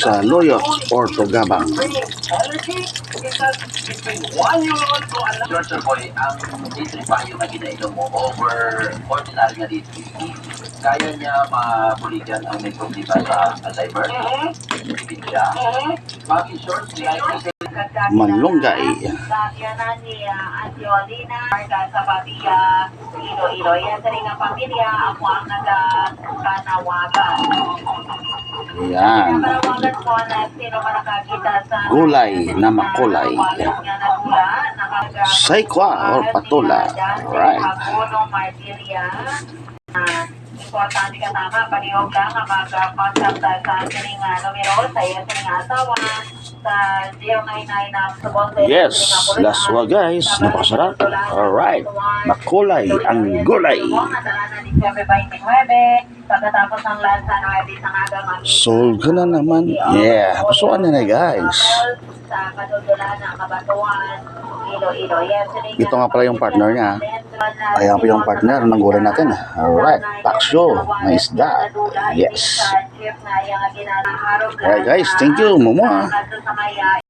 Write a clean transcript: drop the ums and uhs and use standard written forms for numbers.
sa Loyot or Tugabang. George Boy, ang district payo na ginainom mo over ordinary na district, kaya niya mabuligan ang may problema sa Alzheimer? Ibig siya. Bakit short Manlunggay. Kaya ni Angiolina, sa pamilya, Iloilo. Yan sa rin ang pamilya, ako ang nagkanawagan. Yan. Nagkanawagan ko na sino man nakakita sa Gulay na makulay. Saykwa or patola. Right. Abono, Martiria. Importante ka tama, palihog lang ang mag-contact sa ating numero sa iyo sa inyong asawa sa 099 na subon sa Yes, laswa guys. Napakasarap. Alright. Makulay ang gulay. Pagkatapos ng lansa ng isang agang Sold ka na naman. Yeah. Pasukan na guys. sa kadudulan ng Kabatuan, Iloilo. Ito nga pala yung partner niya. Ayan po yung partner ng gulay natin. Alright. Paksyo. Na isda. Yes. Alright guys. Thank you. Mama.